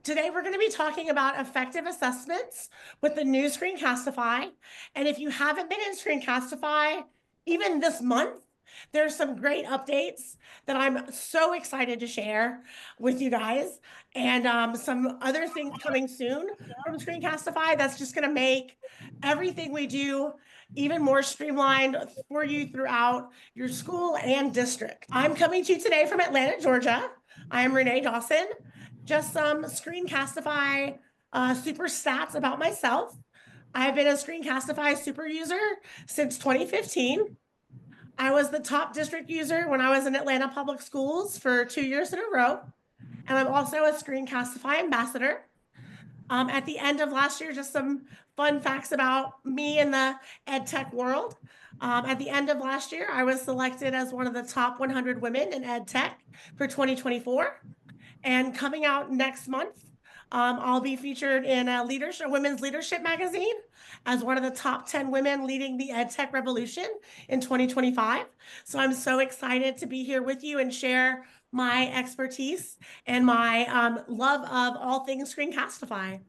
Today, we're going to be talking about effective assessments with the new Screencastify. And if you haven't been in Screencastify, even this month, there's some great updates that I'm so excited to share with you guys. And some other things coming soon from Screencastify that's just going to make everything we do even more streamlined for you throughout your school and district. I'm coming to you today from Atlanta, Georgia. I am Renee Dawson. Just some Screencastify super stats about myself. I've been a Screencastify super user since 2015. I was the top district user when I was in Atlanta Public Schools for 2 years in a row. And I'm also a Screencastify ambassador. At the end of last year, just some fun facts about me in the ed tech world. At the end of last year, I was selected as one of the top 100 women in ed tech for 2024. And coming out next month, I'll be featured in a women's leadership magazine as one of the top 10 women leading the ed tech revolution in 2025. So I'm so excited to be here with you and share my expertise and my love of all things Screencastify.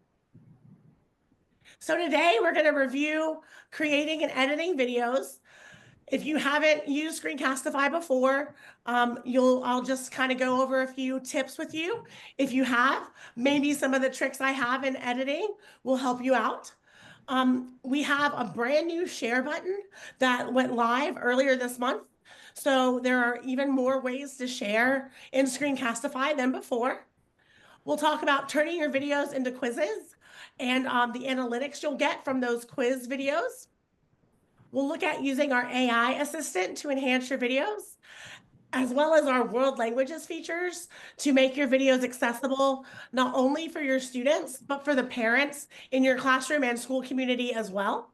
So today we're going to review creating and editing videos. If you haven't used Screencastify before, I'll just kind of go over a few tips with you. If you have, maybe some of the tricks I have in editing will help you out. We have a brand new share button that went live earlier this month. So there are even more ways to share in Screencastify than before. We'll talk about turning your videos into quizzes and the analytics you'll get from those quiz videos. We'll look at using our AI assistant to enhance your videos, as well as our world languages features to make your videos accessible, not only for your students, but for the parents in your classroom and school community as well.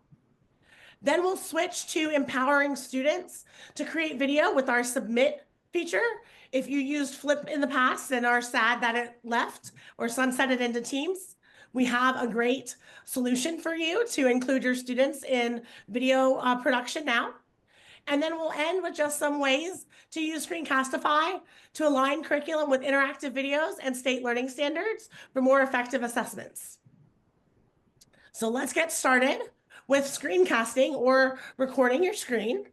Then we'll switch to empowering students to create video with our submit feature. If you used Flip in the past and are sad that it left or sunsetted into Teams, we have a great solution for you to include your students in video production now. And then we'll end with just some ways to use Screencastify to align curriculum with interactive videos and state learning standards for more effective assessments. So let's get started with screencasting or recording your screen.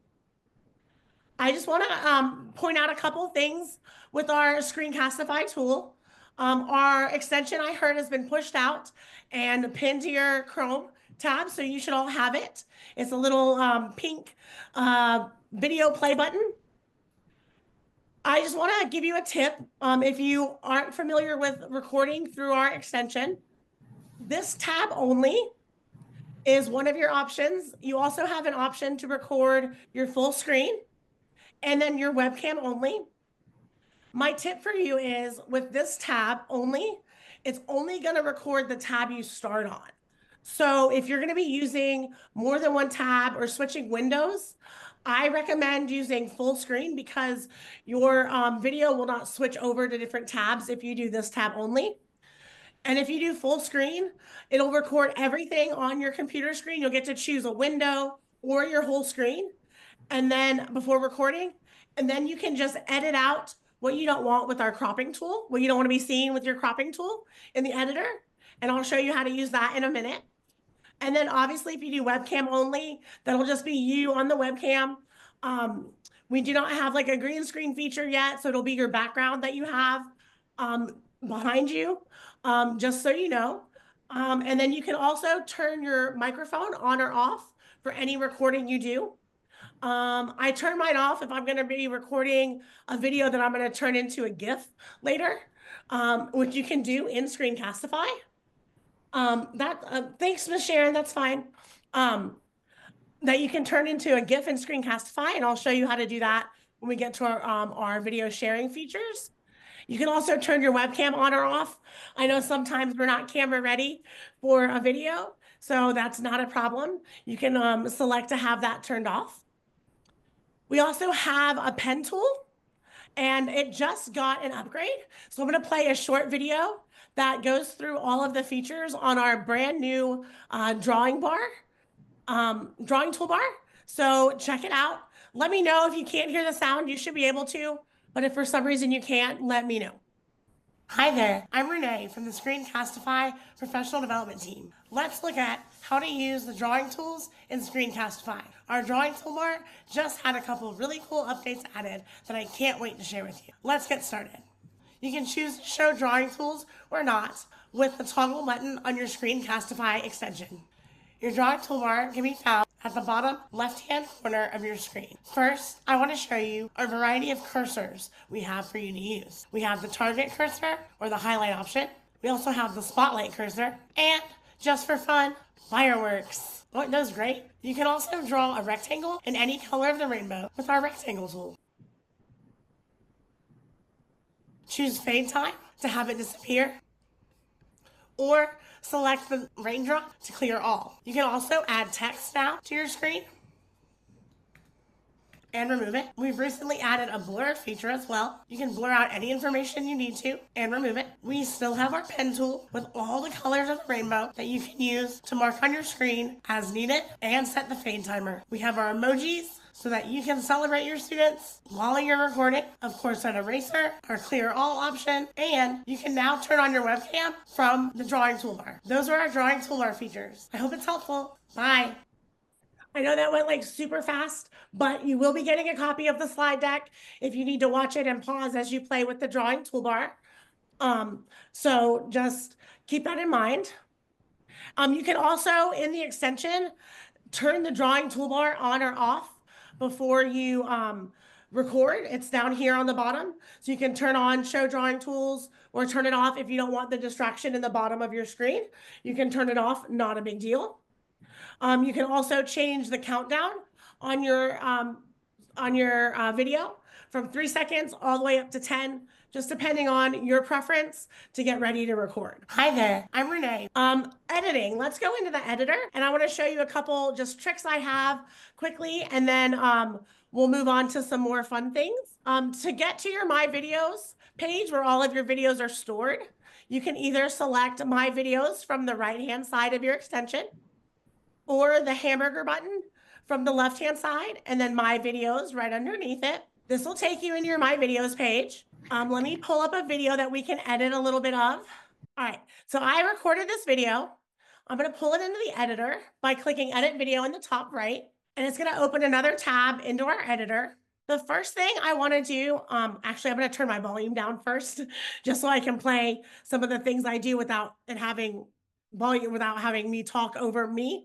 I just want to point out a couple things with our Screencastify tool. Our extension, I heard, has been pushed out and pinned to your Chrome tab, so you should all have it. It's a little pink video play button. I just want to give you a tip. If you aren't familiar with recording through our extension, this tab only is one of your options. You also have an option to record your full screen and then your webcam only. My tip for you is with this tab only, it's only going to record the tab you start on. So if you're going to be using more than one tab or switching windows, I recommend using full screen because your video will not switch over to different tabs if you do this tab only. And if you do full screen, it'll record everything on your computer screen. You'll get to choose a window or your whole screen, and then before recording, and then you can just edit out what you don't want with our cropping tool, what you don't want to be seen with your cropping tool in the editor. And I'll show you how to use that in a minute. And then obviously if you do webcam only, that'll just be you on the webcam. We do not have like a green screen feature yet, so it'll be your background that you have behind you, just so you know. And then you can also turn your microphone on or off for any recording you do. I turn mine off if I'm going to be recording a video that I'm going to turn into a GIF later, which you can do in Screencastify. Thanks, Ms. Sharon, that's fine. That you can turn into a GIF in Screencastify, and I'll show you how to do that when we get to our video sharing features. You can also turn your webcam on or off. I know sometimes we're not camera ready for a video, so that's not a problem. You can select to have that turned off. We also have a pen tool, and it just got an upgrade. So I'm going to play a short video that goes through all of the features on our brand new drawing toolbar. So check it out. Let me know if you can't hear the sound. You should be able to, but if for some reason you can't, let me know. Hi there, I'm Renee from the Screencastify Professional Development Team. Let's look at how to use the drawing tools in Screencastify. Our drawing toolbar just had a couple of really cool updates added that I can't wait to share with you. Let's get started. You can choose to show drawing tools or not with the toggle button on your Screencastify extension. Your drawing toolbar can be found at the bottom left-hand corner of your screen. First, I want to show you a variety of cursors we have for you to use. We have the target cursor or the highlight option. We also have the spotlight cursor, and just for fun, fireworks. Oh, it does great. You can also draw a rectangle in any color of the rainbow with our rectangle tool. Choose fade time to have it disappear, or select the raindrop to clear all. You can also add text now to your screen and remove it. We've recently added a blur feature as well. You can blur out any information you need to and remove it. We still have our pen tool with all the colors of the rainbow that you can use to mark on your screen as needed and set the fade timer. We have our emojis so that you can celebrate your students while you're recording. Of course, an eraser, our clear all option, and you can now turn on your webcam from the drawing toolbar. Those are our drawing toolbar features. I hope it's helpful. Bye. I know that went like super fast, but you will be getting a copy of the slide deck if you need to watch it and pause as you play with the drawing toolbar. So just keep that in mind. You can also, in the extension, turn the drawing toolbar on or off before you record. It's down here on the bottom. So you can turn on show drawing tools or turn it off if you don't want the distraction in the bottom of your screen. You can turn it off, not a big deal. You can also change the countdown on your video from 3 seconds all the way up to 10, just depending on your preference to get ready to record. Hi there, I'm Renee. Editing, let's go into the editor, and I want to show you a couple just tricks I have quickly, and then we'll move on to some more fun things. To get to your My Videos page where all of your videos are stored, you can either select My Videos from the right-hand side of your extension, or the hamburger button from the left-hand side, and then My Videos right underneath it. This will take you into your My Videos page. Let me pull up a video that we can edit a little bit of. All right, so I recorded this video. I'm gonna pull it into the editor by clicking Edit Video in the top right, and it's gonna open another tab into our editor. The first thing I wanna do, actually, I'm gonna turn my volume down first, just so I can play some of the things I do without it having volume, without having me talk over me.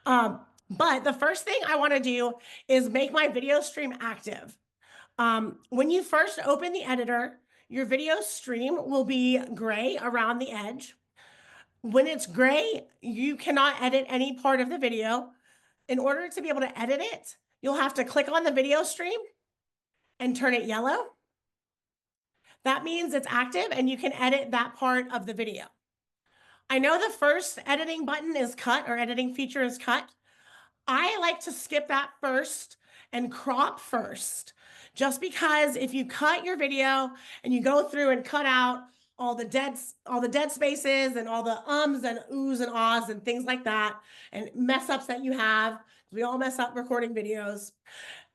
But the first thing I want to do is make my video stream active. When you first open the editor, your video stream will be gray around the edge. When it's gray, you cannot edit any part of the video. In order to be able to edit it, you'll have to click on the video stream and turn it yellow. That means it's active and you can edit that part of the video. I know the first editing button is cut, or editing feature is cut. I like to skip that first and crop first, just because if you cut your video and you go through and cut out all the dead spaces and all the ums and oohs and ahs and things like that, and mess ups that you have, we all mess up recording videos,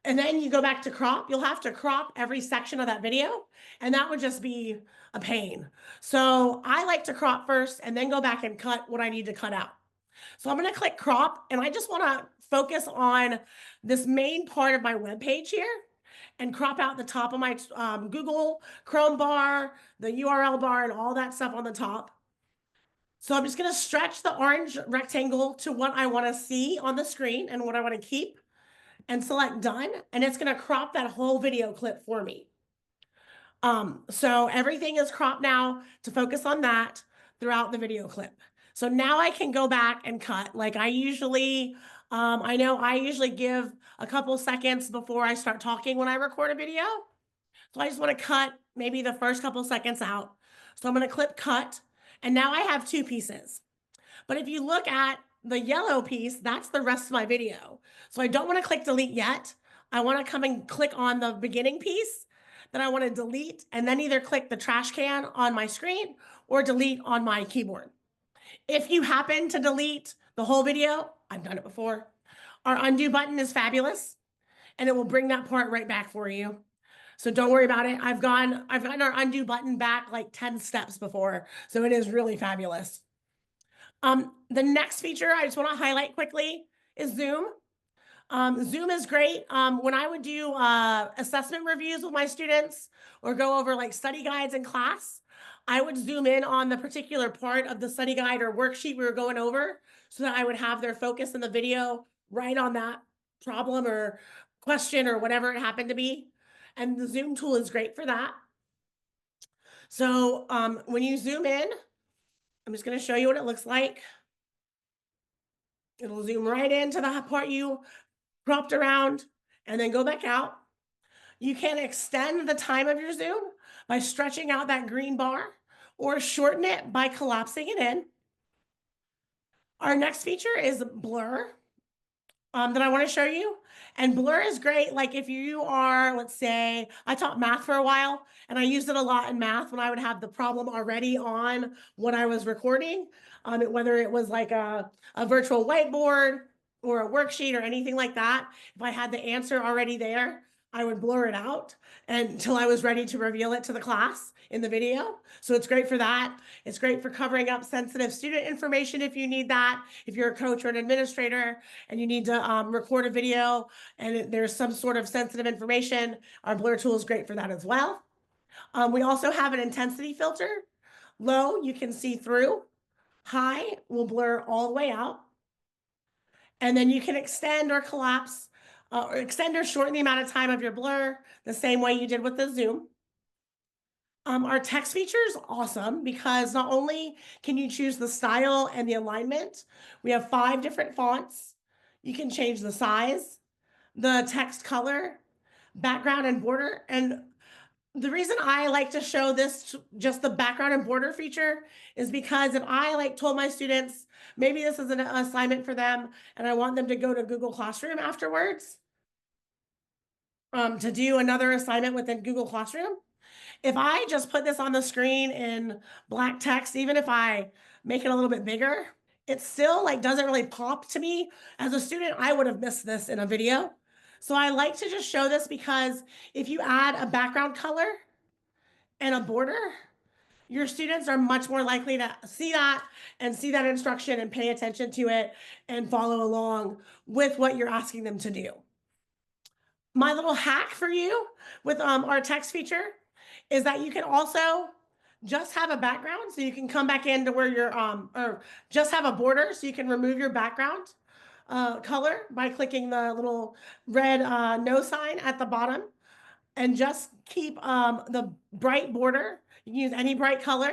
and then you go back to crop, you'll have to crop every section of that video, and that would just be a pain. So I like to crop first and then go back and cut what I need to cut out. So I'm going to click crop, and I just want to focus on this main part of my web page here and crop out the top of my Google Chrome bar, the URL bar, and all that stuff on the top. So I'm just going to stretch the orange rectangle to what I want to see on the screen and what I want to keep, and select done, and it's going to crop that whole video clip for me. So everything is cropped now to focus on that throughout the video clip. So now I can go back and cut like I usually, I know I usually give a couple seconds before I start talking when I record a video. So I just want to cut maybe the first couple seconds out. So I'm going to click cut, and now I have 2 pieces. But if you look at the yellow piece, that's the rest of my video. So I don't want to click delete yet. I want to come and click on the beginning piece that I want to delete, and then either click the trash can on my screen or delete on my keyboard. If you happen to delete the whole video, I've done it before, our undo button is fabulous, and it will bring that part right back for you. So don't worry about it. I've gotten our undo button back like 10 steps before. So it is really fabulous. The next feature I just want to highlight quickly is Zoom. Zoom is great. When I would do assessment reviews with my students or go over like study guides in class, I would zoom in on the particular part of the study guide or worksheet we were going over so that I would have their focus in the video right on that problem or question or whatever it happened to be. And the Zoom tool is great for that. So when you zoom in, I'm just going to show you what it looks like. It'll zoom right into the part you cropped around and then go back out. You can extend the time of your Zoom by stretching out that green bar or shorten it by collapsing it in. Our next feature is blur that I want to show you. And blur is great. Like if you are, let's say, I taught math for a while and I used it a lot in math when I would have the problem already on what I was recording, whether it was like a virtual whiteboard or a worksheet or anything like that. If I had the answer already there, I would blur it out until I was ready to reveal it to the class in the video. So it's great for that. It's great for covering up sensitive student information if you need that. If you're a coach or an administrator and you need to record a video and there's some sort of sensitive information, our blur tool is great for that as well. We also have an intensity filter. Low, you can see through. High will blur all the way out. And then you can extend or collapse or extend or shorten the amount of time of your blur the same way you did with the Zoom. Our text feature is awesome because not only can you choose the style and the alignment, we have 5 different fonts. You can change the size, the text color, background and border. And the reason I like to show this, just the background and border feature, is because if I like told my students, maybe this is an assignment for them and I want them to go to Google Classroom afterwards to do another assignment within Google Classroom. If I just put this on the screen in black text, even if I make it a little bit bigger, it still like doesn't really pop to me. As a student, I would have missed this in a video. So I like to just show this because if you add a background color and a border, your students are much more likely to see that and see that instruction and pay attention to it and follow along with what you're asking them to do. My little hack for you with our text feature is that you can also just have a background, so you can come back into where you're or just have a border, so you can remove your background color by clicking the little red no sign at the bottom, and just keep the bright border. You can use any bright color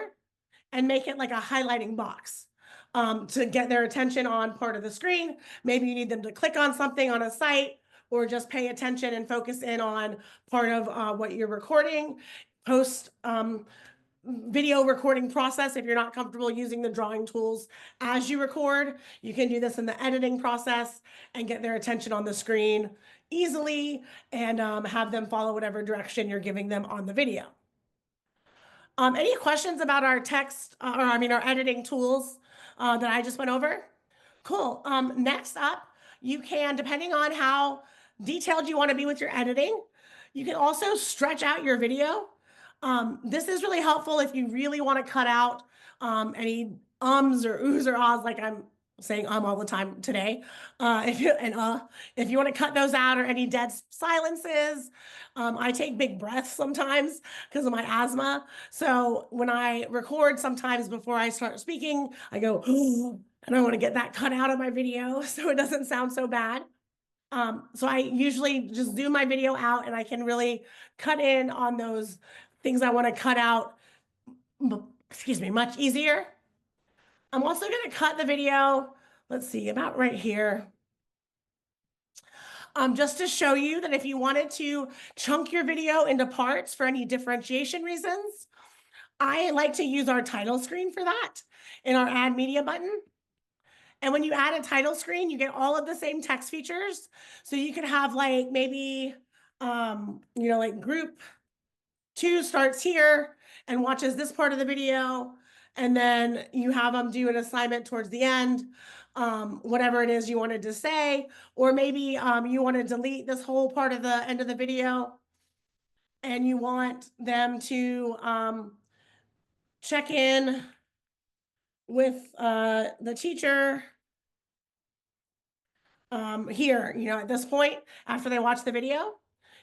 and make it like a highlighting box to get their attention on part of the screen. Maybe you need them to click on something on a site or just pay attention and focus in on part of what you're recording. Post video recording process, if you're not comfortable using the drawing tools as you record, you can do this in the editing process and get their attention on the screen easily and have them follow whatever direction you're giving them on the video. Any questions about our text, our editing tools that I just went over? Cool. Next up, you can, depending on how detailed you want to be with your editing, you can also stretch out your video. This is really helpful if you really want to cut out any ums or oohs or ahs, like I'm saying all the time today. If you want to cut those out, or any dead silences, I take big breaths sometimes because of my asthma. So when I record, sometimes before I start speaking, I go, and I want to get that cut out of my video so it doesn't sound so bad. So I usually just zoom my video out and I can really cut in on those things I want to cut out, much easier. I'm also going to cut the video, let's see, about right here. Just to show you that if you wanted to chunk your video into parts for any differentiation reasons, I like to use our title screen for that in our add media button. And when you add a title screen, you get all of the same text features. So you could have like maybe, like group 2 starts here and watches this part of the video. And then you have them do an assignment towards the end, whatever it is you wanted to say, or maybe you want to delete this whole part of the end of the video. and you want them to check in with the teacher here, at this point, after they watch the video,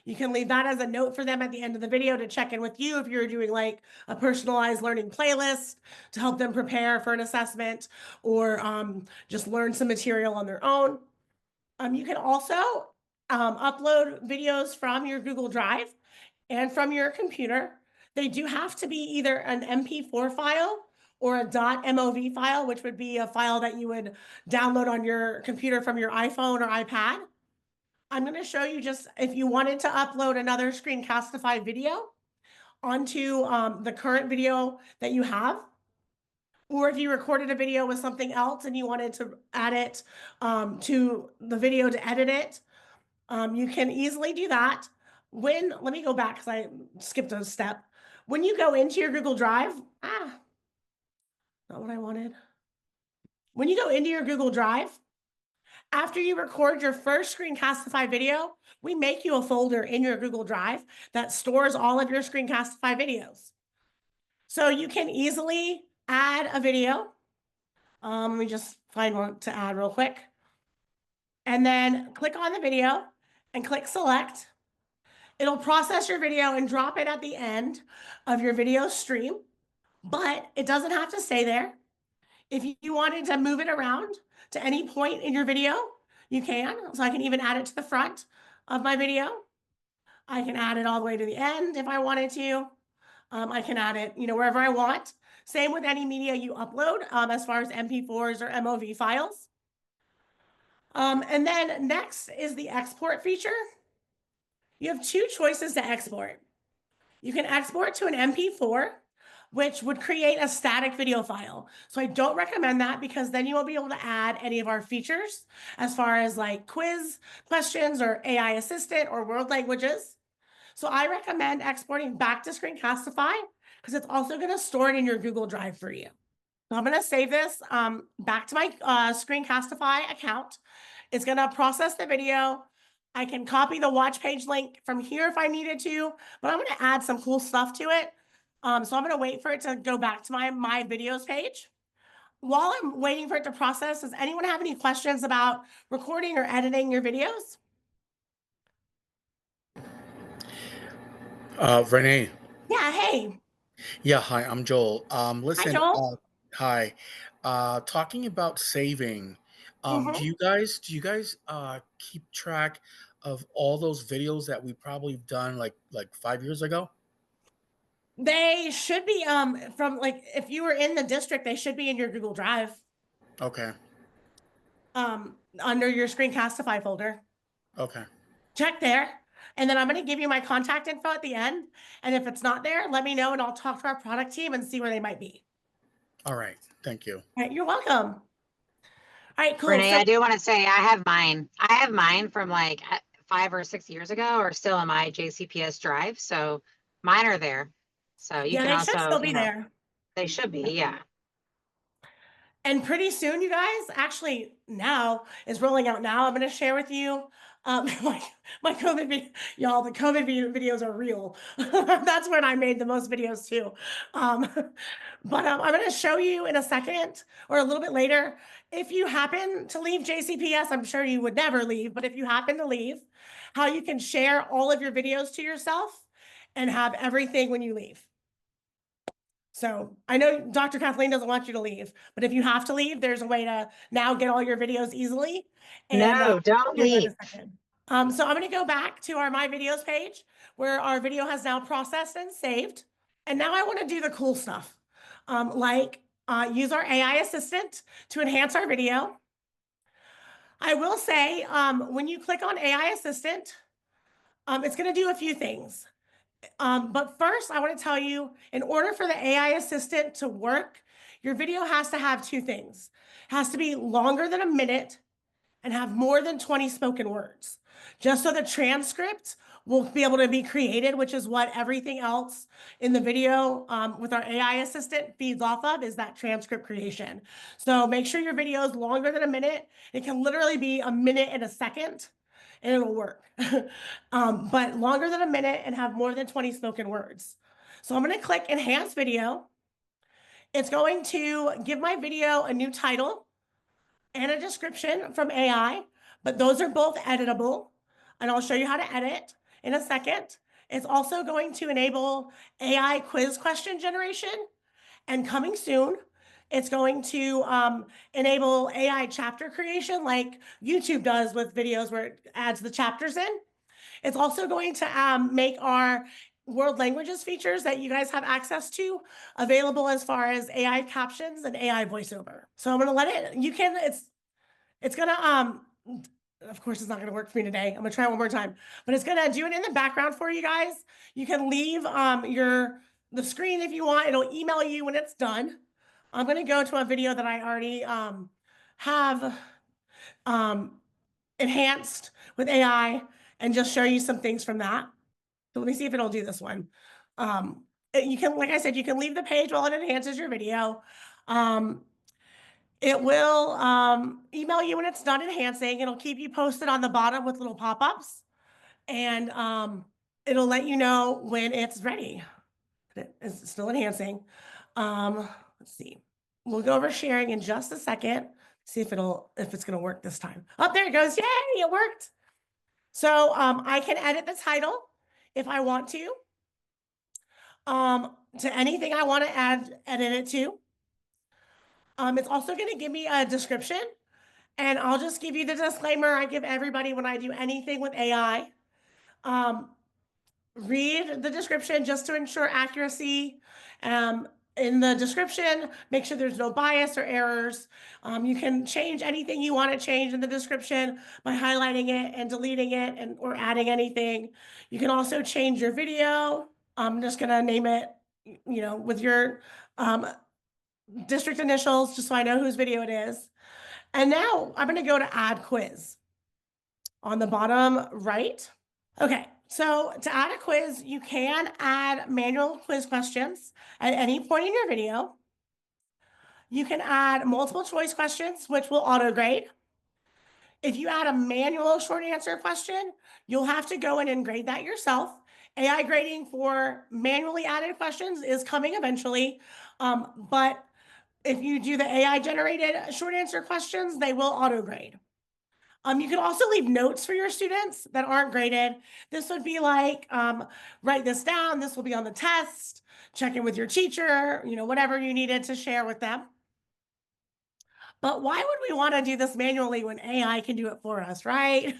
you can leave that as a note for them at the end of the video to check in with you if you're doing like a personalized learning playlist to help them prepare for an assessment or just learn some material on their own. You can also upload videos from your Google Drive and from your computer. They do have to be either an MP4 file or a .mov file, which would be a file that you would download on your computer from your iPhone or iPad. I'm going to show you just if you wanted to upload another Screencastify video onto the current video that you have, or if you recorded a video with something else and you wanted to add it to the video to edit it, you can easily do that. Let me go back because I skipped a step. When you go into your Google Drive, not what I wanted. When you go into your Google Drive, after you record your first Screencastify video, we make you a folder in your Google Drive that stores all of your Screencastify videos. So you can easily add a video. Let me just find one to add real quick. And then click on the video and click select. It'll process your video and drop it at the end of your video stream, but it doesn't have to stay there. If you wanted to move it around to any point in your video, you can. So I can even add it to the front of my video. I can add it all the way to the end if I wanted to. I can add it, wherever I want. Same with any media you upload, as far as MP4s or MOV files. And then next is the export feature. You have two choices to export. You can export to an MP4, which would create a static video file. So I don't recommend that because then you won't be able to add any of our features as far as like quiz questions or AI assistant or world languages. So I recommend exporting back to Screencastify because it's also going to store it in your Google Drive for you. So I'm going to save this back to my Screencastify account. It's going to process the video. I can copy the watch page link from here if I needed to, but I'm going to add some cool stuff to it. So I'm going to wait for it to go back to my videos page. While I'm waiting for it to process, does anyone have any questions about recording or editing your videos? Renee. Yeah, hey. Yeah, hi, I'm Joel. Hi, Listen, Joel. hi. Talking about saving, Mhm. do you guys keep track of all those videos that we probably done like 5 years ago? They should be from like if you were in the district, they should be in your Google Drive Okay. under your Screencastify folder. Okay. Check there. And then I'm going to give you my contact info at the end. And if it's not there, let me know and I'll talk to our product team and see where they might be. All right. Thank you. All right, you're welcome. All right, cool. Renee, So I do want to say I have mine. I have mine from like 5 or 6 years ago or still on my JCPS drive. So mine are there. So you yeah, can they should also, still be there. they should be, yeah. And pretty soon, you guys, actually now is rolling out now. I'm going to share with you my COVID video. Y'all, the COVID videos are real. That's when I made the most videos too. But I'm going to show you in a second or a little bit later. If you happen to leave JCPS, I'm sure you would never leave, but if you happen to leave, how you can share all of your videos to yourself and have everything when you leave. So I know Dr. Kathleen doesn't want you to leave, but if you have to leave, there's a way to now get all your videos easily. And No, don't here in a leave. second. So I'm going to go back to our My Videos page where our video has now processed and saved. And now I want to do the cool stuff, like use our AI assistant to enhance our video. I will say when you click on AI assistant, it's going to do a few things. But first, I want to tell you, in order for the AI assistant to work, your video has to have two things. It has to be longer than a minute and have more than 20 spoken words, just so the transcript will be able to be created, which is what everything else in the video with our AI assistant feeds off of is that transcript creation. So make sure your video is longer than a minute. It can literally be a minute and a second. and it'll work. But longer than a minute and have more than 20 spoken words. So I'm going to click enhance video. It's going to give my video a new title and a description from AI, but those are both editable. And I'll show you how to edit in a second. It's also going to enable AI quiz question generation. And coming soon, it's going to enable AI chapter creation like YouTube does with videos where it adds the chapters in. It's also going to make our world languages features that you guys have access to available as far as AI captions and AI voiceover. So I'm going to let it, it's going to, of course, it's not going to work for me today. I'm going to try one more time, but it's going to do it in the background for you guys. You can leave the screen if you want. It'll email you when it's done. I'm going to go to a video that I already have enhanced with AI and just show you some things from that. So let me see if it'll do this one. You can, like I said, you can leave the page while it enhances your video. It will email you when it's done enhancing. It'll keep you posted on the bottom with little pop-ups, and it'll let you know when it's ready. It's still enhancing. Let's see. We'll go over sharing in just a second. See if it's going to work this time. Oh, there it goes. Yay, it worked. So I can edit the title if I want to anything I want to edit it to. It's also going to give me a description, and I'll just give you the disclaimer I give everybody when I do anything with AI. Read the description just to ensure accuracy. In the description, make sure there's no bias or errors. You can change anything you want to change in the description by highlighting it and deleting it or adding anything. You can also change your video. I'm just going to name it, with your district initials, just so I know whose video it is. And now I'm going to go to add quiz on the bottom right. Okay, so to add a quiz, you can add manual quiz questions at any point in your video. You can add multiple choice questions, which will auto grade. If you add a manual short answer question, you'll have to go in and grade that yourself. AI grading for manually added questions is coming eventually, but if you do the AI generated short answer questions, they will auto grade. You can also leave notes for your students that aren't graded. This would be like, write this down. This will be on the test. Check in with your teacher, whatever you needed to share with them. But why would we want to do this manually when AI can do it for us, right?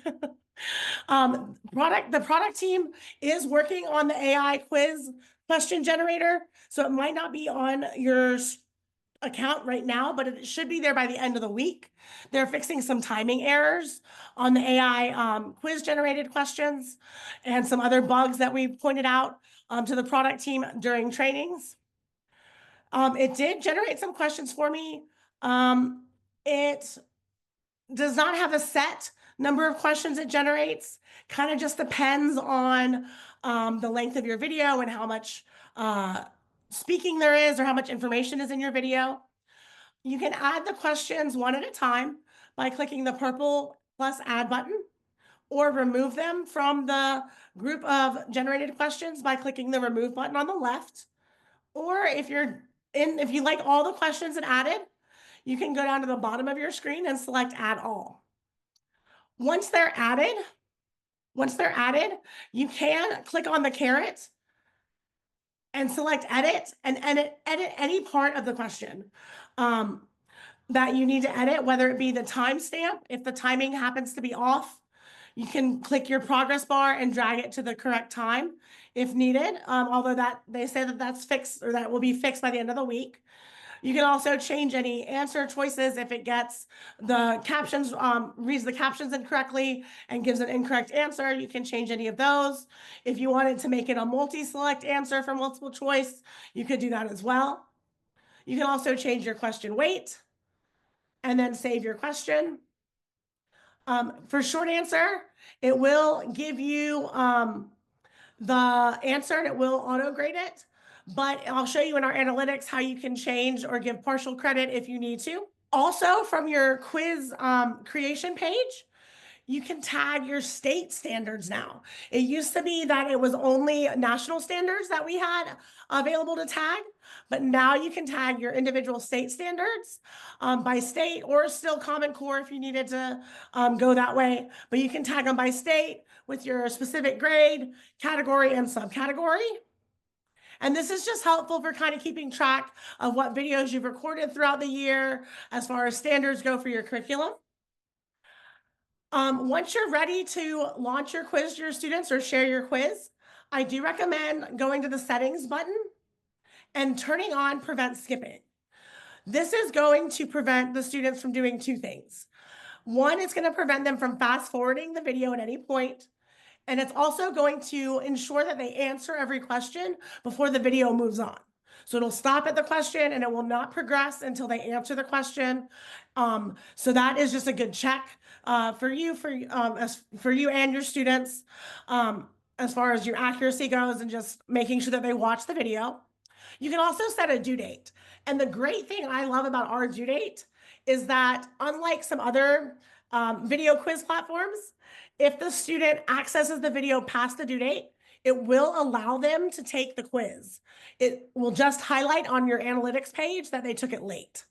The product team is working on the AI quiz question generator. So it might not be on your account right now, but it should be there by the end of the week. They're fixing some timing errors on the AI quiz generated questions and some other bugs that we pointed out to the product team during trainings. It did generate some questions for me. It does not have a set number of questions it generates. Kind of just depends on the length of your video and how much speaking there is or how much information is in your video. You can add the questions one at a time by clicking the purple plus add button, or remove them from the group of generated questions by clicking the remove button on the left. Or if you like all the questions it added, you can go down to the bottom of your screen and select add all. Once they're added, you can click on the caret and select edit and edit any part of the question that you need to edit, whether it be the timestamp. If the timing happens to be off, you can click your progress bar and drag it to the correct time if needed. Although they say that that's fixed, or that will be fixed by the end of the week. You can also change any answer choices if it gets the captions, reads the captions incorrectly and gives an incorrect answer. You can change any of those. If you wanted to make it a multi-select answer for multiple choice, you could do that as well. You can also change your question weight and then save your question. For short answer, it will give you the answer and it will auto grade it. But I'll show you in our analytics how you can change or give partial credit if you need to. Also, from your quiz creation page, you can tag your state standards now. It used to be that it was only national standards that we had available to tag, but now you can tag your individual state standards by state, or still Common Core if you needed to go that way. But you can tag them by state with your specific grade, category, and subcategory. And this is just helpful for kind of keeping track of what videos you've recorded throughout the year as far as standards go for your curriculum. Once you're ready to launch your quiz to your students or share your quiz, I do recommend going to the settings button and turning on prevent skipping. This is going to prevent the students from doing two things. One, it's going to prevent them from fast forwarding the video at any point. And it's also going to ensure that they answer every question before the video moves on. So it'll stop at the question and it will not progress until they answer the question. So that is just a good check for you and your students as far as your accuracy goes, and just making sure that they watch the video. You can also set a due date. And the great thing I love about our due date is that, unlike some other video quiz platforms, if the student accesses the video past the due date, it will allow them to take the quiz. It will just highlight on your analytics page that they took it late.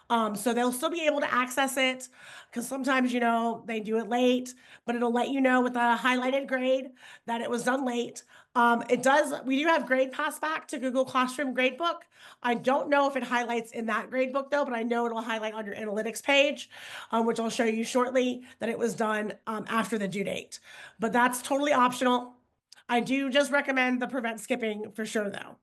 So they'll still be able to access it, because sometimes, you know, they do it late, but it'll let you know with a highlighted grade that it was done late. We do have grade pass back to Google Classroom Gradebook. I don't know if it highlights in that gradebook though, but I know it'll highlight on your analytics page, which I'll show you shortly, that it was done after the due date. But that's totally optional. I do just recommend the prevent skipping for sure though.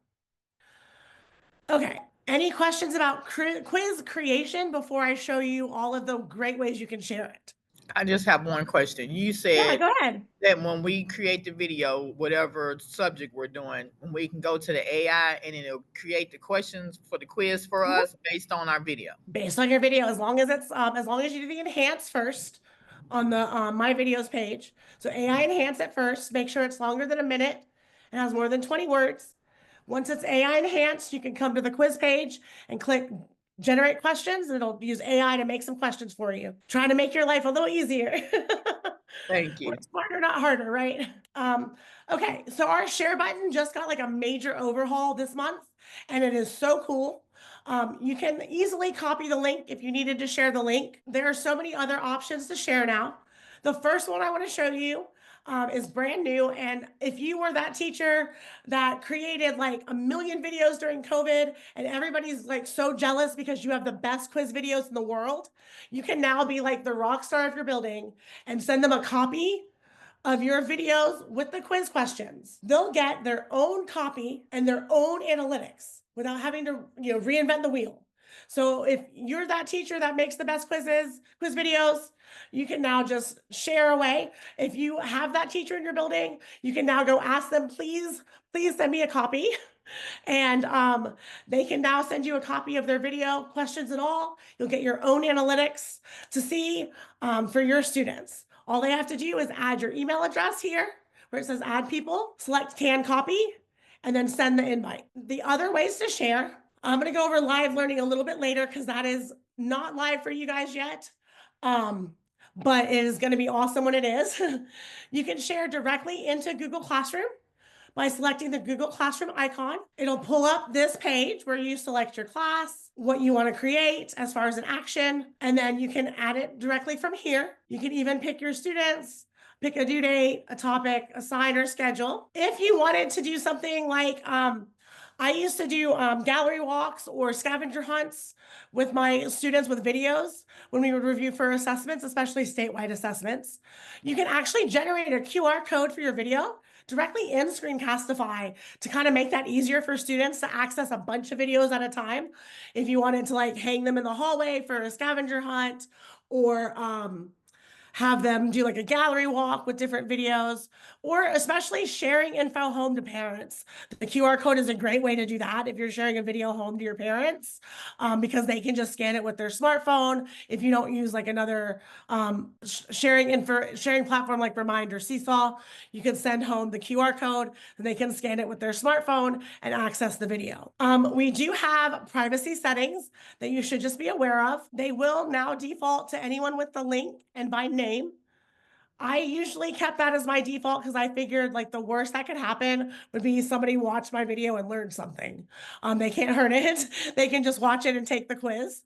Okay, any questions about quiz creation before I show you all of the great ways you can share it? I just have one question. You Yeah, said go ahead. that when we create the video, whatever subject we're doing, we can go to the AI and it'll create the questions for the quiz for us based on our video. Based on your video, as long as it's as long as you do the enhance first on the my videos page. So AI enhance it first, make sure it's longer than a minute and has more than 20 words. Once it's AI enhanced, you can come to the quiz page and click generate questions, and it'll use AI to make some questions for you. Trying to make your life a little easier. Thank you. Work smarter, not harder, right? Okay, so our share button just got like a major overhaul this month, and it is so cool. You can easily copy the link if you needed to share the link. There are so many other options to share now. The first one I want to show you is brand new. And if you were that teacher that created like a million videos during COVID and everybody's like so jealous because you have the best quiz videos in the world, you can now be like the rock star of your building and send them a copy of your videos with the quiz questions. They'll get their own copy and their own analytics without having to, you know, reinvent the wheel. So if you're that teacher that makes the best quiz videos, you can now just share away. If you have that teacher in your building, you can now go ask them, please send me a copy. And they can now send you a copy of their video, questions and all. You'll get your own analytics to see for your students. All they have to do is add your email address here where it says add people, select can copy, and then send the invite. The other ways to share, I'm going to go over live learning a little bit later because that is not live for you guys yet. But it is going to be awesome when it is. You can share directly into Google Classroom by selecting the Google Classroom icon. It'll pull up this page where you select your class, what you want to create as far as an action, and then you can add it directly from here. You can even pick your students, pick a due date, a topic, assign, or schedule. If you wanted to do something like, I used to do gallery walks or scavenger hunts with my students with videos when we would review for assessments, especially statewide assessments. You can actually generate a QR code for your video directly in Screencastify to kind of make that easier for students to access a bunch of videos at a time. If you wanted to like hang them in the hallway for a scavenger hunt, or have them do like a gallery walk with different videos, or especially sharing info home to parents. The QR code is a great way to do that if you're sharing a video home to your parents, because they can just scan it with their smartphone. If you don't use like another sharing platform like Remind or Seesaw, you can send home the QR code and they can scan it with their smartphone and access the video. We do have privacy settings that you should just be aware of. They will now default to anyone with the link and by name. I usually kept that as my default because I figured like the worst that could happen would be somebody watch my video and learn something. They can't hurt it. They can just watch it and take the quiz.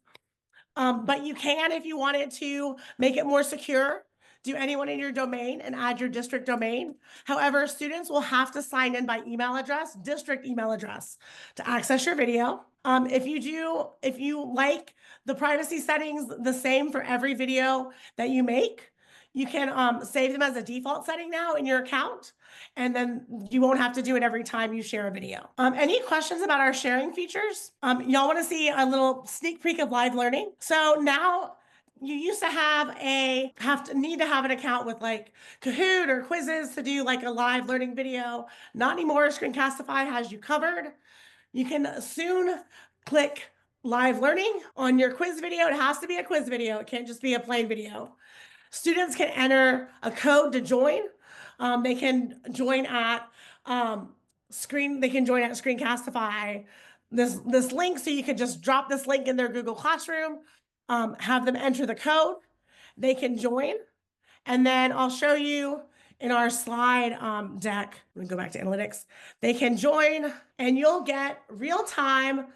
But you can, if you wanted to make it more secure, do anyone in your domain and add your district domain. However, students will have to sign in by email address, district email address, to access your video. If you like the privacy settings the same for every video that you make, you can save them as a default setting now in your account, and then you won't have to do it every time you share a video. Any questions about our sharing features? Y'all want to see a little sneak peek of live learning? So now you used to need to have an account with like Kahoot or Quizzes to do like a live learning video. Not anymore. Screencastify has you covered. You can soon click live learning on your quiz video. It has to be a quiz video. It can't just be a plain video. Students can enter a code to join. They can join at Screencastify. This link, so you can just drop this link in their Google Classroom, have them enter the code. They can join, and then I'll show you in our slide deck. Let me go back to analytics. They can join, and you'll get real-time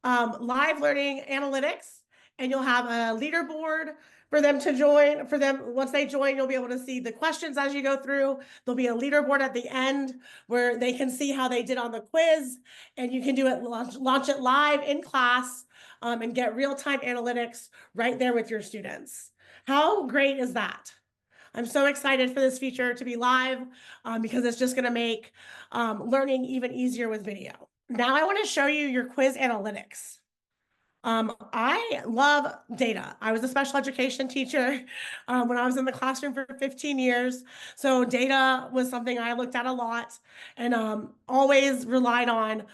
live learning analytics, and you'll have a leaderboard for them to join. Once they join, you'll be able to see the questions as you go through. There'll be a leaderboard at the end where they can see how they did on the quiz, and you can do it, launch it live in class, and get real-time analytics right there with your students. How great is that? I'm so excited for this feature to be live because it's just going to make learning even easier with video. Now I want to show you your quiz analytics. I love data. I was a special education teacher when I was in the classroom for 15 years. So data was something I looked at a lot and always relied on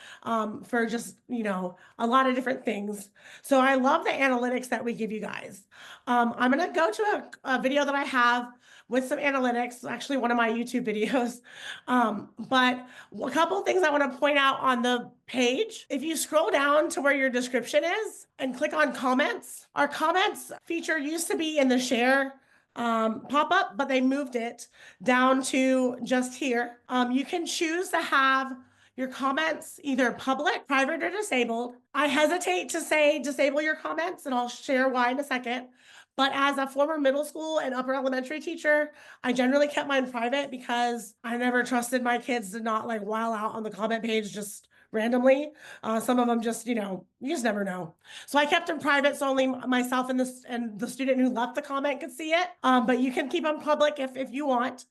for just, a lot of different things. So I love the analytics that we give you guys. I'm going to go to a video that I have with some analytics, actually one of my YouTube videos. But a couple of things I want to point out on the page. If you scroll down to where your description is and click on comments, our comments feature used to be in the share pop-up, but they moved it down to just here. You can choose to have your comments either public, private, or disabled. I hesitate to say disable your comments, and I'll share why in a second. But as a former middle school and upper elementary teacher, I generally kept mine private because I never trusted my kids to not like while out on the comment page just randomly. Some of them just, you just never know. So I kept them private so only myself and the student who left the comment could see it. But you can keep them public if you want.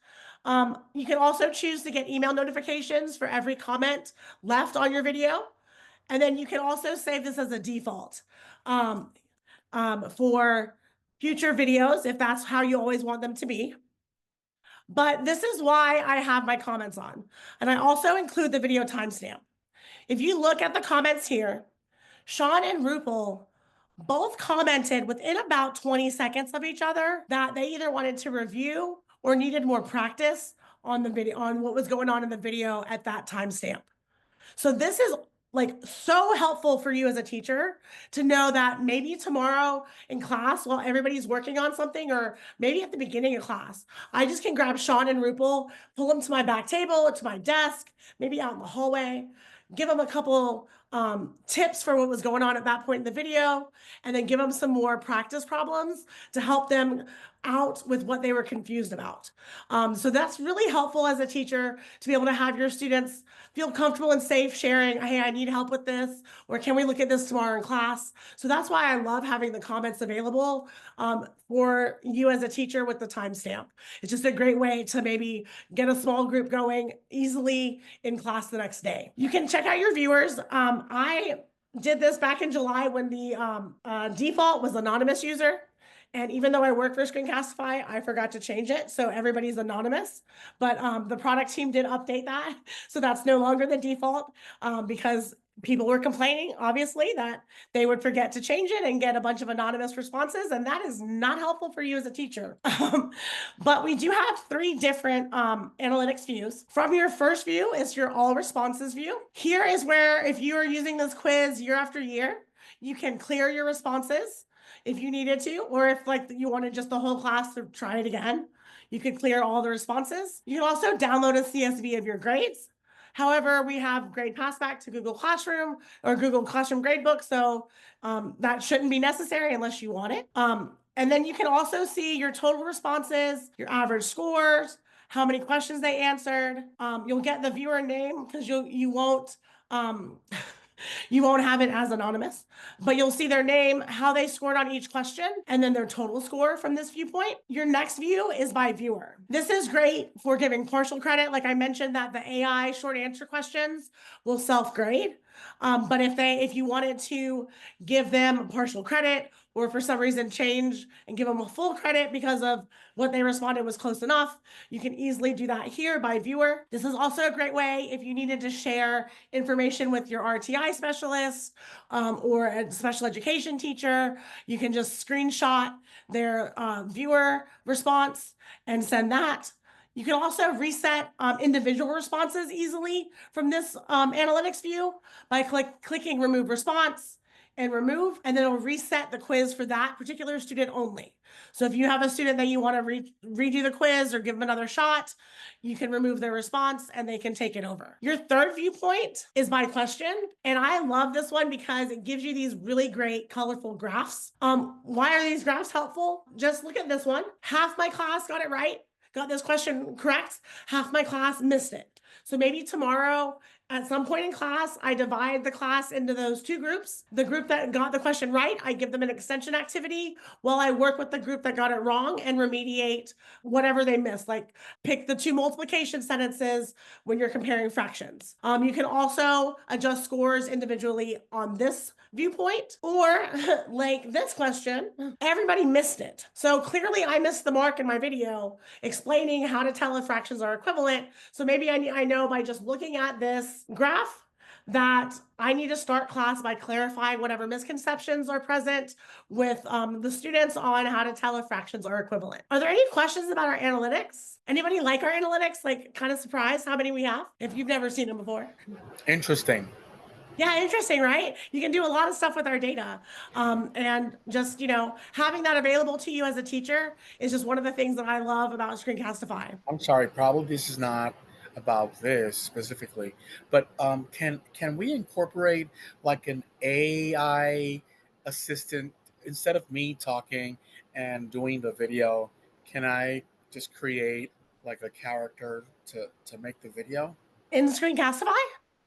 You can also choose to get email notifications for every comment left on your video. And then you can also save this as a default for future videos, if that's how you always want them to be. But this is why I have my comments on. And I also include the video timestamp. If you look at the comments here, Sean and Rupal both commented within about 20 seconds of each other that they either wanted to review or needed more practice on the video, on what was going on in the video at that timestamp. So this is like so helpful for you as a teacher to know that maybe tomorrow in class while everybody's working on something, or maybe at the beginning of class, I just can grab Sean and Rupal, pull them to my back table or to my desk, maybe out in the hallway, give them a couple tips for what was going on at that point in the video, and then give them some more practice problems to help them out with what they were confused about. So that's really helpful as a teacher to be able to have your students feel comfortable and safe sharing, hey, I need help with this, or can we look at this tomorrow in class? So that's why I love having the comments available for you as a teacher with the timestamp. It's just a great way to maybe get a small group going easily in class the next day. You can check out your viewers. I did this back in July when the default was anonymous user. And even though I work for Screencastify, I forgot to change it. So everybody's anonymous, but the product team did update that. So that's no longer the default because people were complaining, obviously, that they would forget to change it and get a bunch of anonymous responses. And that is not helpful for you as a teacher. But we do have 3 different analytics views. From your first view is your all responses view. Here is where if you are using this quiz year after year, you can clear your responses if you needed to, or if like you wanted just the whole class to try it again, You could clear all the responses. You can also download a CSV of your grades. However, we have grade passback to Google Classroom or Google Classroom Gradebook, so that shouldn't be necessary unless you want it. And then you can also see your total responses, your average scores, how many questions they answered. You'll get the viewer name because you won't you won't have it as anonymous, but you'll see their name, how they scored on each question, and then their total score from this viewpoint. Your next view is by viewer. This is great for giving partial credit. Like I mentioned that the AI short answer questions will self-grade. But if you wanted to give them partial credit or for some reason change and give them a full credit because of what they responded was close enough, you can easily do that here by viewer. This is also a great way if you needed to share information with your RTI specialist or a special education teacher. You can just screenshot their viewer response and send that. You can also reset individual responses easily from this analytics view by clicking remove response and remove, and then it'll reset the quiz for that particular student only. So if you have a student that you want to redo the quiz or give them another shot, you can remove their response and they can take it over. Your third viewpoint is by question. And I love this one because it gives you these really great colorful graphs. Why are these graphs helpful? Just look at this one. Half my class got it right, got this question correct. Half my class missed it. So maybe tomorrow at some point in class, I divide the class into those two groups. The group that got the question right, I give them an extension activity while I work with the group that got it wrong and remediate whatever they missed, like pick the two multiplication sentences when you're comparing fractions. You can also adjust scores individually on this viewpoint, or like this question, everybody missed it. So clearly I missed the mark in my video explaining how to tell if fractions are equivalent. So maybe I know by just looking at this graph that I need to start class by clarifying whatever misconceptions are present with the students on how to tell if fractions are equivalent. Are there any questions about our analytics? Anybody like our analytics? Like kind of surprised how many we have if you've never seen them before? Interesting. Yeah, interesting, right? You can do a lot of stuff with our data. And just, having that available to you as a teacher is just one of the things that I love about Screencastify. I'm sorry, probably this is not about this specifically, but can we incorporate like an AI assistant instead of me talking and doing the video? Can I just create like a character to make the video? In Screencastify?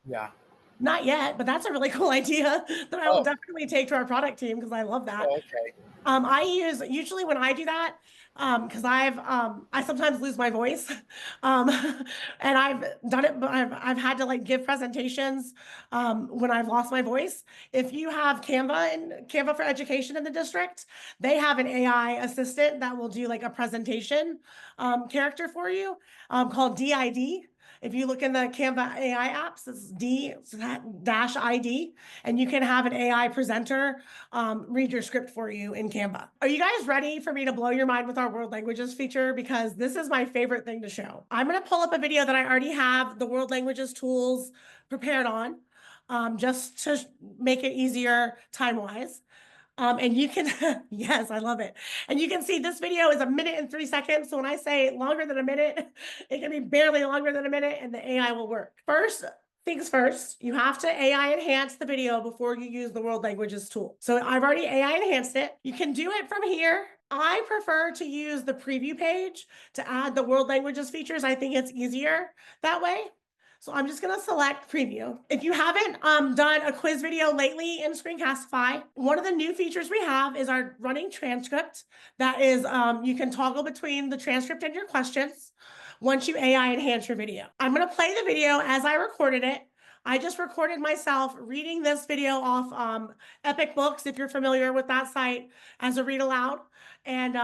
Yeah. Not yet, but that's a really cool idea that I will Oh, definitely take to our product team because I love that. okay. I usually when I do that, because I sometimes lose my voice, and I've done it, but I've had to like give presentations when I've lost my voice. If you have Canva for Education in the district, they have an AI assistant that will do like a presentation character for you called DID. If you look in the Canva AI apps, it's D-ID, and you can have an AI presenter read your script for you in Canva. Are you guys ready for me to blow your mind with our world languages feature? Because this is my favorite thing to show. I'm going to pull up a video that I already have the world languages tools prepared on, just to make it easier time-wise. And you can, yes, I love it. And you can see this video is 1 minute and 3 seconds. So when I say longer than a minute, it can be barely longer than a minute and the AI will work. First things first, you have to AI enhance the video before you use the world languages tool. So I've already AI enhanced it. You can do it from here. I prefer to use the preview page to add the world languages features. I think it's easier that way. So I'm just going to select preview. If you haven't done a quiz video lately in Screencastify, one of the new features we have is our running transcript. That is, you can toggle between the transcript and your questions once you AI enhance your video. I'm going to play the video as I recorded it. I just recorded myself reading this video off Epic Books, if you're familiar with that site, as a read aloud. And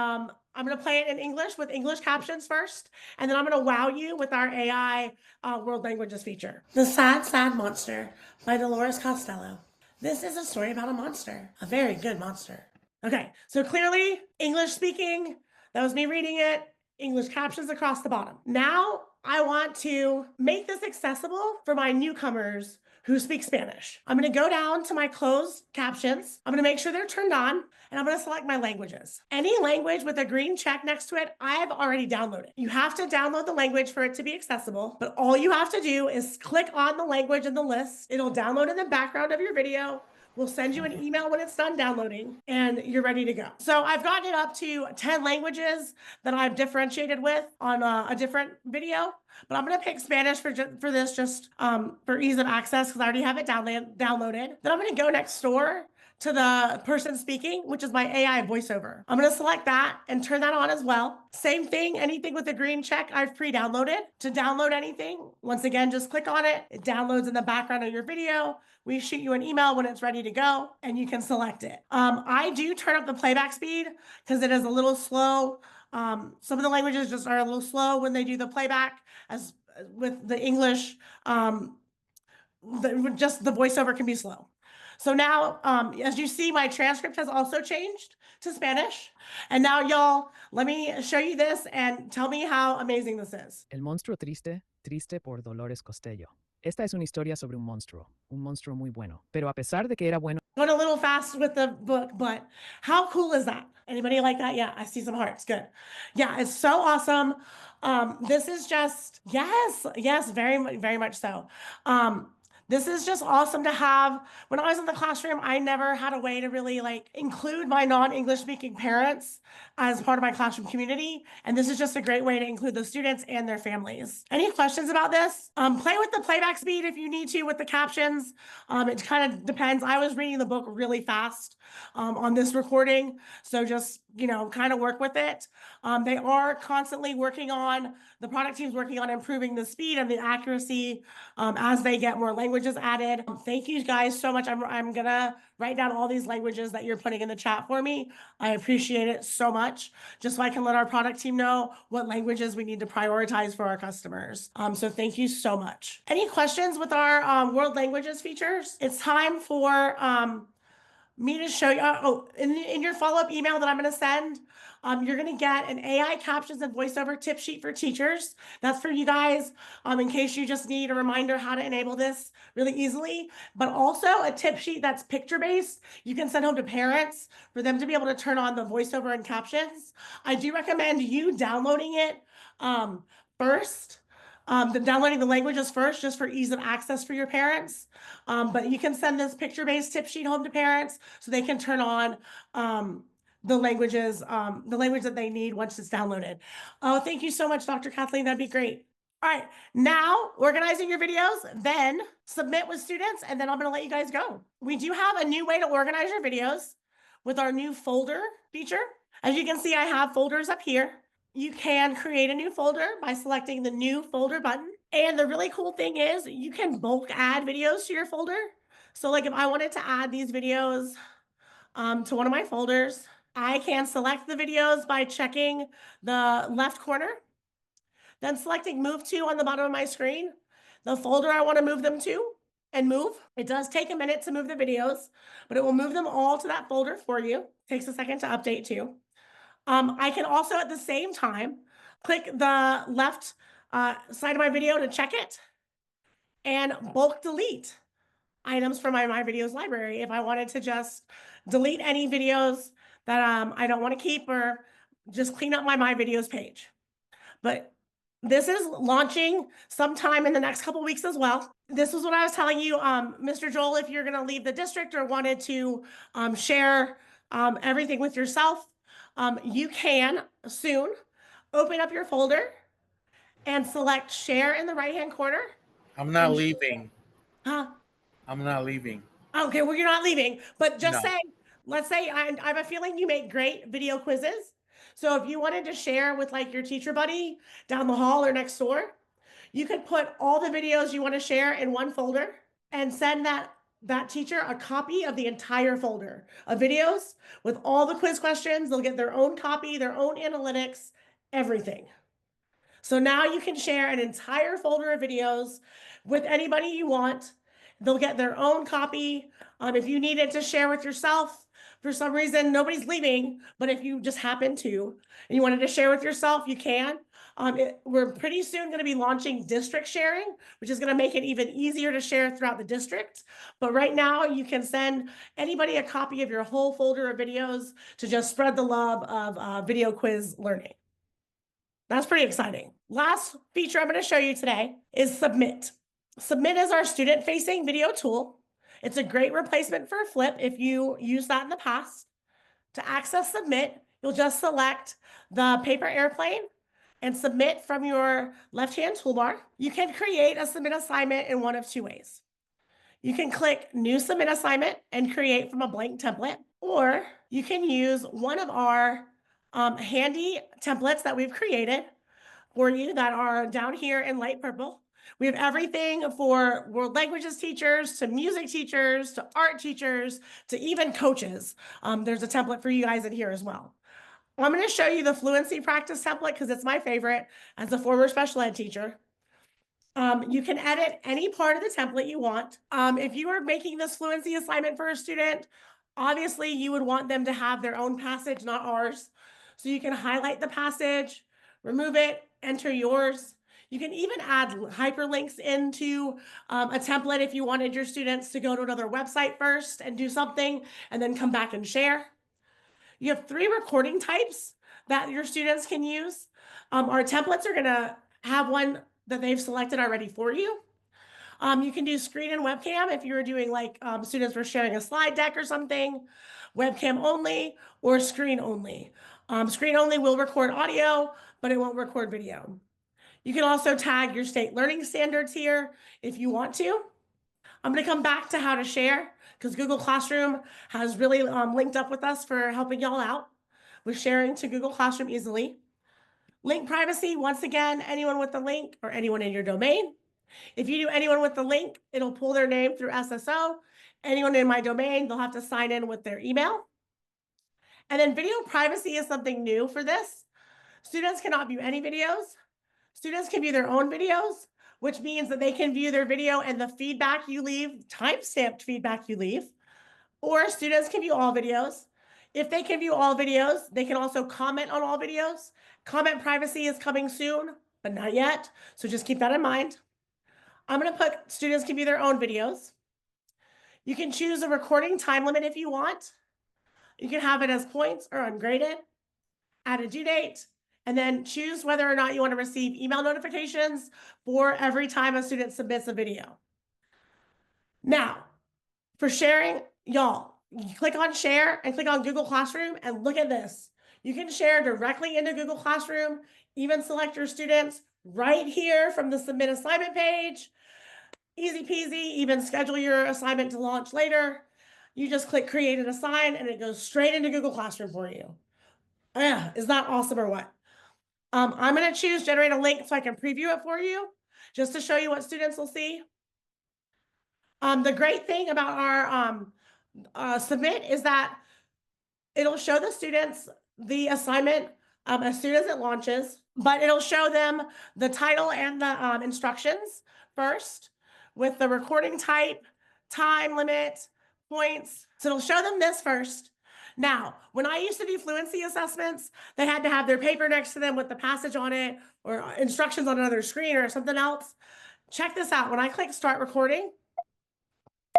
I'm going to play it in English with English captions first, and then I'm going to wow you with our AI world languages feature. The Sad, Sad Monster by Dolores Costello. This is a story about a monster, a very good monster. Okay, so clearly English speaking, that was me reading it, English captions across the bottom. Now I want to make this accessible for my newcomers who speak Spanish. I'm going to go down to my closed captions. I'm going to make sure they're turned on, and I'm going to select my languages. Any language with a green check next to it, I've already downloaded. You have to download the language for it to be accessible, but all you have to do is click on the language in the list. It'll download in the background of your video. We'll send you an email when it's done downloading, and you're ready to go. So I've gotten it up to 10 languages that I've differentiated with on a different video, but I'm going to pick Spanish for this, just for ease of access, because I already have it downloaded. Then I'm going to go next door to the person speaking, which is my AI voiceover. I'm going to select that and turn that on as well. Same thing, anything with a green check I've pre-downloaded. To download anything, once again, just click on it. It downloads in the background of your video. We shoot you an email when it's ready to go, and you can select it. I do turn up the playback speed because it is a little slow. Some of the languages just are a little slow when they do the playback, as with the English, just the voiceover can be slow. So now, as you see, my transcript has also changed to Spanish. And now, y'all, let me show you this and tell me how amazing this is. El monstruo triste, triste por Dolores Costello. Esta es una historia sobre un monstruo muy bueno. Pero a pesar de que era bueno, Going a little fast with the book, but how cool is that? Anybody like that? Yeah, I see some hearts. Good. Yeah, it's so awesome. This is just, yes, very much so. This is just awesome to have. When I was in the classroom, I never had a way to really like include my non-English speaking parents as part of my classroom community. And this is just a great way to include the students and their families. Any questions about this? Play with the playback speed if you need to with the captions. It kind of depends. I was reading the book really fast on this recording. So just, kind of work with it. They are constantly working on, the product team's working on improving the speed and the accuracy as they get more languages added. Thank you guys so much. I'm gonna write down all these languages that you're putting in the chat for me. I appreciate it so much, just so I can let our product team know what languages we need to prioritize for our customers. So thank you so much. Any questions with our world languages features? It's time for me to show you. In your follow-up email that I'm going to send, you're going to get an AI captions and voiceover tip sheet for teachers. That's for you guys, in case you just need a reminder how to enable this really easily, but also a tip sheet that's picture-based. You can send home to parents for them to be able to turn on the voiceover and captions. I do recommend you downloading it first. Downloading the languages first, just for ease of access for your parents. But you can send this picture-based tip sheet home to parents so they can turn on the language that they need once it's downloaded. Oh, thank you so much, Dr. Kathleen. That'd be great. All right, now organizing your videos, then submit with students, and then I'm going to let you guys go. We do have a new way to organize your videos with our new folder feature. As you can see, I have folders up here. You can create a new folder by selecting the new folder button. And the really cool thing is you can bulk add videos to your folder. So like if I wanted to add these videos to one of my folders, I can select the videos by checking the left corner, then selecting move to on the bottom of my screen, the folder I want to move them to, and move. It does take a minute to move the videos, but it will move them all to that folder for you. It takes a second to update too. I can also at the same time click the left side of my video to check it and bulk delete items from my videos library if I wanted to just delete any videos that I don't want to keep, or just clean up my videos page. But this is launching sometime in the next couple weeks as well. This is what I was telling you, Mr. Joel, if you're going to leave the district or wanted to share everything with yourself, you can soon open up your folder and select share in the right-hand corner. I'm not leaving. Huh? I'm not leaving. Okay, well, you're not leaving, but just No. say, let's say I have a feeling you make great video quizzes. So if you wanted to share with like your teacher buddy down the hall or next door, you could put all the videos you want to share in one folder and send that teacher a copy of the entire folder of videos with all the quiz questions. They'll get their own copy, their own analytics, everything. So now you can share an entire folder of videos with anybody you want. They'll get their own copy. If you needed to share with yourself, for some reason, nobody's leaving, but if you just happen to, and you wanted to share with yourself, you can. We're pretty soon going to be launching district sharing, which is going to make it even easier to share throughout the district. But right now, you can send anybody a copy of your whole folder of videos to just spread the love of video quiz learning. That's pretty exciting. Last feature I'm going to show you today is Submit. Submit is our student-facing video tool. It's a great replacement for Flip if you used that in the past. To access Submit, you'll just select the paper airplane and submit from your left-hand toolbar. You can create a submit assignment in one of two ways. You can click New Submit Assignment and create from a blank template, or you can use one of our handy templates that we've created for you that are down here in light purple. We have everything for world languages teachers to music teachers to art teachers to even coaches. There's a template for you guys in here as well. I'm going to show you the fluency practice template because it's my favorite as a former special ed teacher. You can edit any part of the template you want. If you are making this fluency assignment for a student, obviously you would want them to have their own passage, not ours. So you can highlight the passage, remove it, enter yours. You can even add hyperlinks into a template if you wanted your students to go to another website first and do something and then come back and share. You have 3 recording types that your students can use. Our templates are going to have one that they've selected already for you. You can do screen and webcam if you're doing like students were sharing a slide deck or something, webcam only or screen only. Screen only will record audio, but it won't record video. You can also tag your state learning standards here if you want to. I'm going to come back to how to share because Google Classroom has really linked up with us for helping y'all out with sharing to Google Classroom easily. Link privacy, once again, anyone with the link or anyone in your domain. If you do anyone with the link, it'll pull their name through SSO. Anyone in my domain, they'll have to sign in with their email. And then video privacy is something new for this. Students cannot view any videos. Students can view their own videos, which means that they can view their video and the feedback you leave, timestamped feedback you leave, or students can view all videos. If they can view all videos, they can also comment on all videos. Comment privacy is coming soon, but not yet. So just keep that in mind. I'm going to put students can view their own videos. You can choose a recording time limit if you want. You can have it as points or ungraded. Add a due date, and then choose whether or not you want to receive email notifications for every time a student submits a video. Now, for sharing, y'all, you click on share and click on Google Classroom and look at this. You can share directly into Google Classroom, even select your students right here from the submit assignment page. Easy peasy, even schedule your assignment to launch later. You just click create and assign and it goes straight into Google Classroom for you. Yeah, is that awesome or what? I'm going to choose generate a link so I can preview it for you just to show you what students will see. The great thing about our submit is that it'll show the students the assignment as soon as it launches, but it'll show them the title and the instructions first with the recording type, time limit, points. So it'll show them this first. Now, when I used to do fluency assessments, they had to have their paper next to them with the passage on it or instructions on another screen or something else. Check this out. When I click start recording,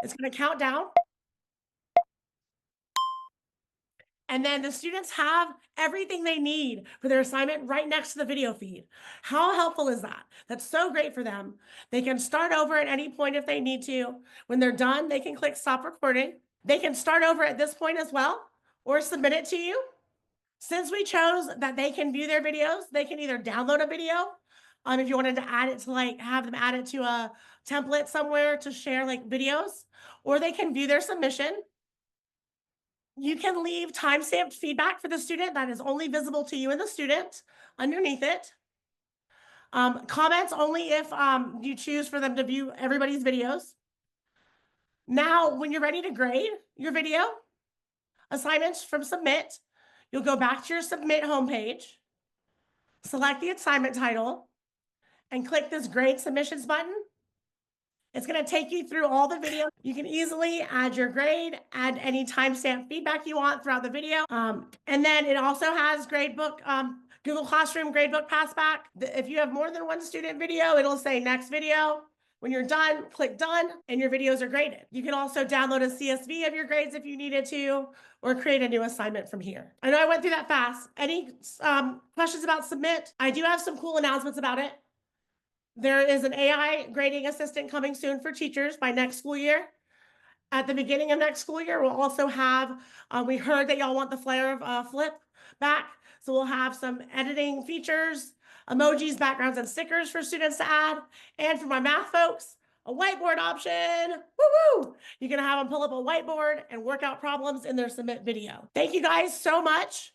it's going to count down. And then the students have everything they need for their assignment right next to the video feed. How helpful is that? That's so great for them. They can start over at any point if they need to. When they're done, they can click stop recording. They can start over at this point as well or submit it to you. Since we chose that they can view their videos, they can either download a video if you wanted to add it to like have them add it to a template somewhere to share like videos, or they can view their submission. You can leave timestamped feedback for the student that is only visible to you and the student underneath it. Comments only if you choose for them to view everybody's videos. Now, when you're ready to grade your video assignments from Submit, you'll go back to your Submit homepage, select the assignment title, and click this Grade Submissions button. It's going to take you through all the videos. You can easily add your grade, add any timestamp feedback you want throughout the video. And then it also has gradebook, Google Classroom gradebook passback. If you have more than one student video, it'll say next video. When you're done, click done, and your videos are graded. You can also download a CSV of your grades if you needed to, or create a new assignment from here. I know I went through that fast. Any questions about Submit? I do have some cool announcements about it. There is an AI grading assistant coming soon for teachers by next school year. At the beginning of next school year, we'll also have, we heard that y'all want the flare of Flip back. So we'll have some editing features, emojis, backgrounds, and stickers for students to add. And for my math folks, a whiteboard option. Woo-woo! You can have them pull up a whiteboard and work out problems in their Submit video. Thank you guys so much.